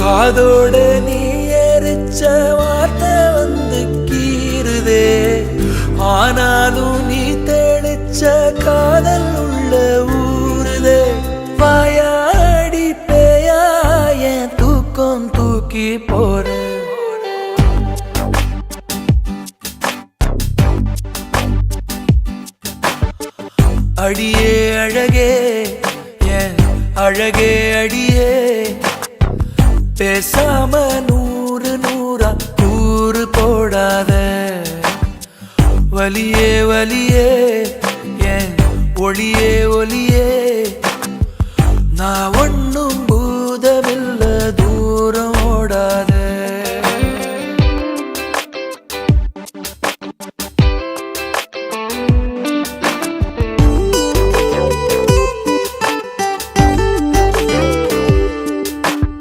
காதோட நீ எரிச்ச வார்த்தை வந்து கீறுதே, ஆனாலும் நீ தெளிச்ச காதல் உள்ள ஊறுதே. வாயாடி பேயா என் தூக்கம் தூக்கி போற. அடியே அழகே என் அழகே அடியே, பேசாம நூறு நூறா கூறு போடாத. வலியே வலியே என் ஒளியே ஒளியே, நான்